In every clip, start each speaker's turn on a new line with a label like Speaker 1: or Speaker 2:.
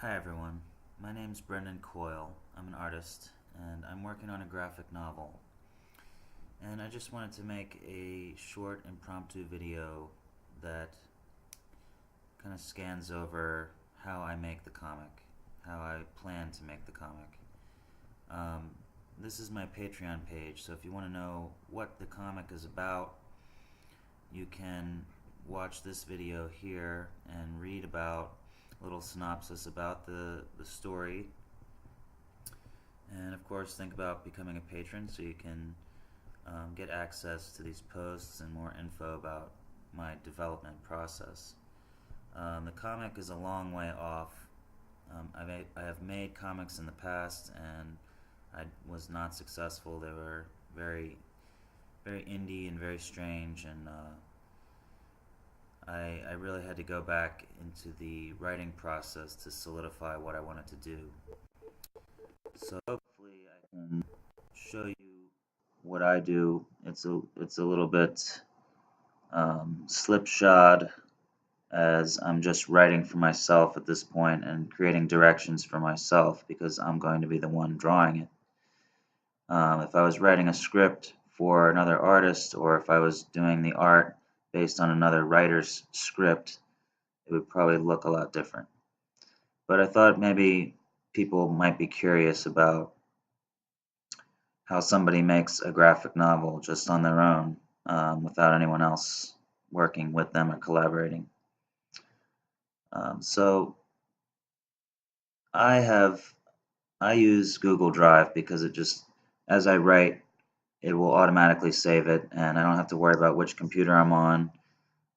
Speaker 1: Hi everyone, my name's Brendan Coyle. I'm an artist and I'm working on a graphic novel. And I just wanted to make a short impromptu video that kind of scans over how I make the comic, how I plan to make the comic. Um, this is my Patreon page, so if you want to know what the comic is about, you can watch this video here and read about a little synopsis about the story. And of course, think about becoming a patron so you can get access to these posts and more info about my development process. The comic is a long way off. I have made comics in the past and I was not successful. They were very, very indie and very strange, and I really had to go back into the writing process to solidify what I wanted to do. So hopefully I can show you what I do. It's a little bit slipshod, as I'm just writing for myself at this point and creating directions for myself because I'm going to be the one drawing it. If I was writing a script for another artist, or if I was doing the art based on another writer's script, it would probably look a lot different. But I thought maybe people might be curious about how somebody makes a graphic novel just on their own, without anyone else working with them or collaborating. So I use Google Drive because it just, as I write, it will automatically save it, and I don't have to worry about which computer I'm on.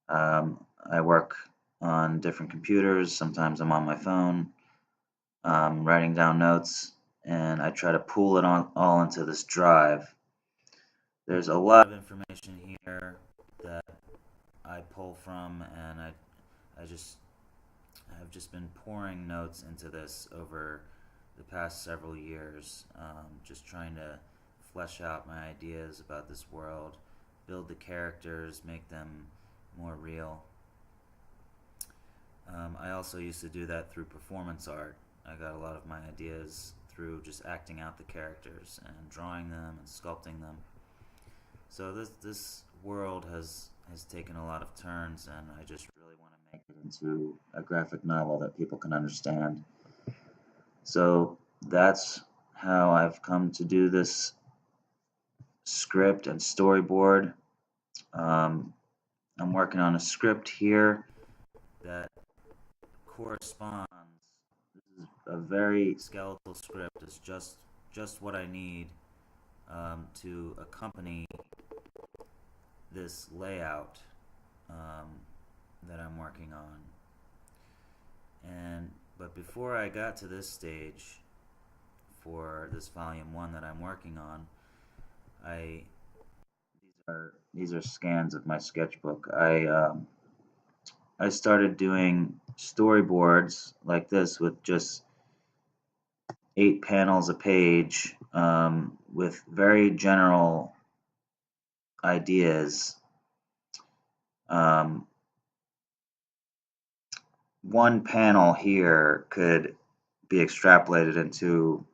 Speaker 1: I work on different computers. Sometimes I'm on my phone, writing down notes, and I try to pool it all into this drive. There's a lot of information here that I pull from, and I've just been pouring notes into this over the past several years, just trying to flesh out my ideas about this world, build the characters, make them more real. I also used to do that through performance art. I got a lot of my ideas through just acting out the characters and drawing them and sculpting them. So this world has taken a lot of turns, and I just really want to make it into a graphic novel that people can understand. So that's how I've come to do this script and storyboard. Um, I'm working on a script here that corresponds. This is a very skeletal script. It's just what I need to accompany this layout that I'm working on. But before I got to this stage for this volume 1 that I'm working on, I these are scans of my sketchbook. I started doing storyboards like this with just 8 panels a page, with very general ideas. Um, One panel here could be extrapolated into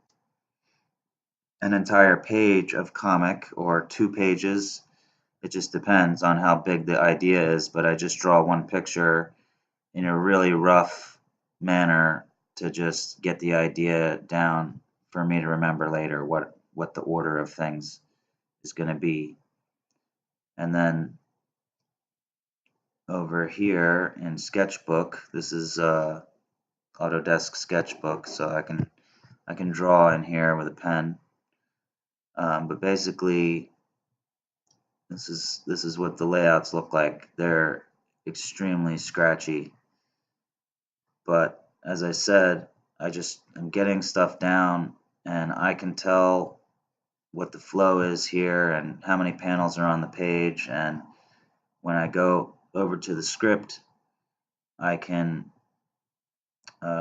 Speaker 1: an entire page of comic, or 2 pages. It just depends on how big the idea is, but I just draw one picture in a really rough manner to just get the idea down for me to remember later what the order of things is going to be. And then over here in Sketchbook, this is Autodesk Sketchbook, so I can draw in here with a pen. But basically, this is what the layouts look like. They're extremely scratchy, but as I said, I'm getting stuff down, and I can tell what the flow is here and how many panels are on the page. And when I go over to the script, I can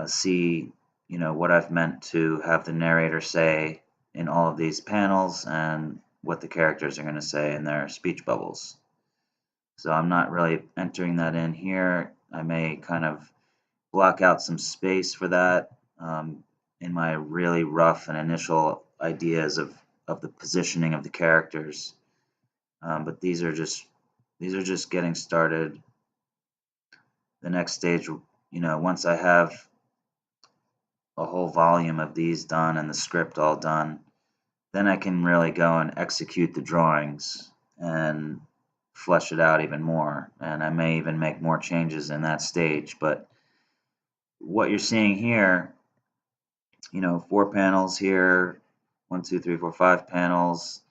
Speaker 1: see, what I've meant to have the narrator say in all of these panels, and what the characters are going to say in their speech bubbles. So I'm not really entering that in here. I may kind of block out some space for that um, in my really rough and initial ideas of the positioning of the characters. But these are just getting started. The next stage, once I have a whole volume of these done and the script all done, then I can really go and execute the drawings and flesh it out even more. And I may even make more changes in that stage. But what you're seeing here, 4 panels here, 1, 2, 3, 4, 5 panels.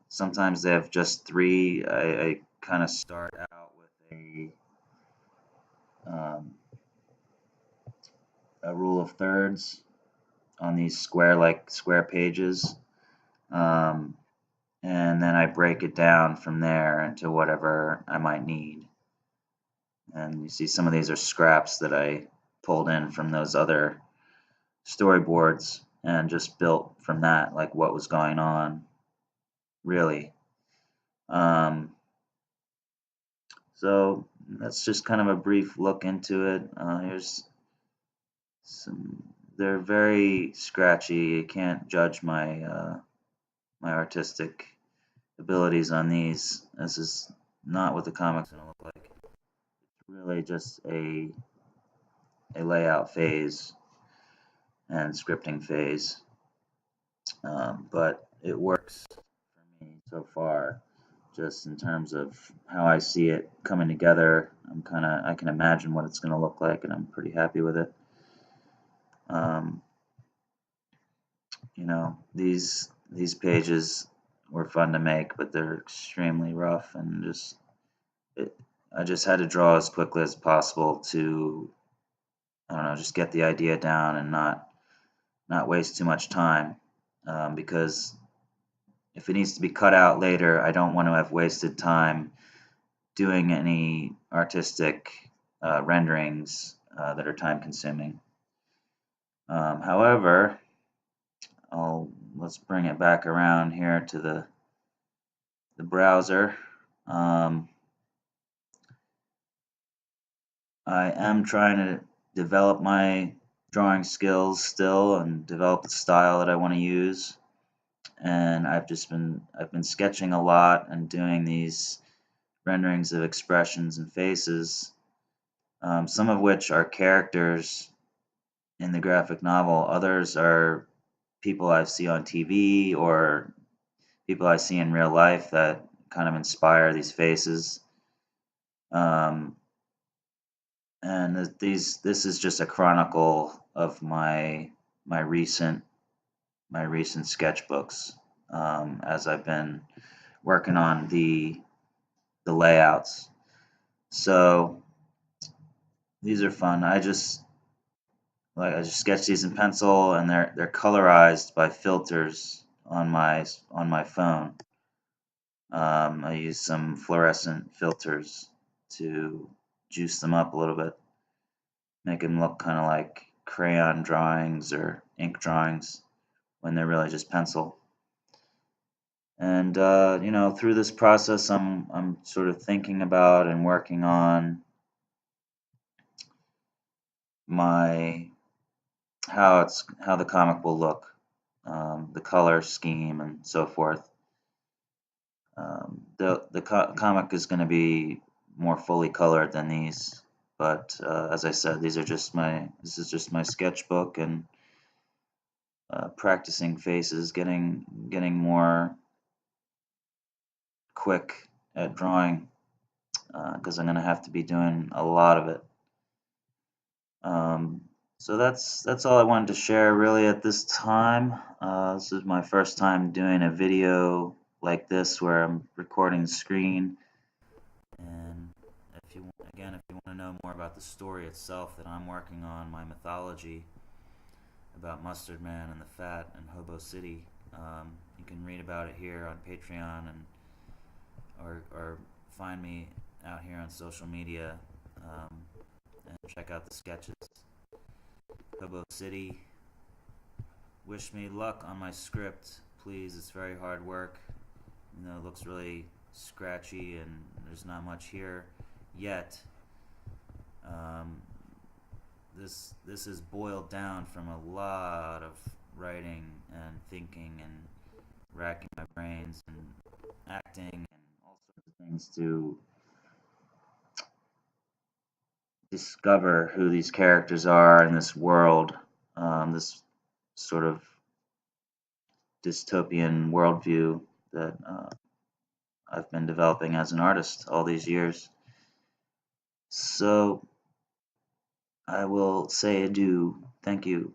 Speaker 1: Sometimes they have just 3. I kind of start out with um, a rule of thirds on these square pages, um, and then I break it down from there into whatever I might need. And you see some of these are scraps that I pulled in from those other storyboards and just built from that, like what was going on, really. So that's just kind of a brief look into it. Here's some. They're very scratchy. You can't judge my artistic abilities on these. This is not what the comic's gonna look like. It's really just a layout phase and scripting phase. But it works for me so far, just in terms of how I see it coming together. I can imagine what it's going to look like, and I'm pretty happy with it. Um, these pages were fun to make, but they're extremely rough, and I just had to draw as quickly as possible to, I don't know, just get the idea down and not waste too much time, because if it needs to be cut out later, I don't want to have wasted time doing any artistic renderings that are time consuming. However, let's bring it back around here to the browser. I am trying to develop my drawing skills still and develop the style that I want to use. And I've been sketching a lot and doing these renderings of expressions and faces, some of which are characters in the graphic novel. Others are people I see on TV or people I see in real life that kind of inspire these faces. Um, and this is just a chronicle of my recent my recent sketchbooks, as I've been working on the layouts. So these are fun. I just sketch these in pencil, and they're colorized by filters on my phone. I use some fluorescent filters to juice them up a little bit, make them look kind of like crayon drawings or ink drawings when they're really just pencil. And through this process, I'm sort of thinking about and working on my how the comic will look, the color scheme, and so forth. The comic is going to be more fully colored than these, but as I said, this is just my sketchbook and practicing faces, getting more quick at drawing, because I'm going to have to be doing a lot of it. So that's all I wanted to share really at this time. This is my first time doing a video like this where I'm recording the screen. And if you want to know more about the story itself that I'm working on, my mythology about Mustard Man and the Fat and Hobo City, you can read about it here on Patreon or find me out here on social media, and check out the sketches. Hobo City. Wish me luck on my script, please. It's very hard work. It looks really scratchy and there's not much here yet. this is boiled down from a lot of writing and thinking and racking my brains and acting and all sorts of things to discover who these characters are in this world, this sort of dystopian worldview that I've been developing as an artist all these years. So I will say adieu. Thank you.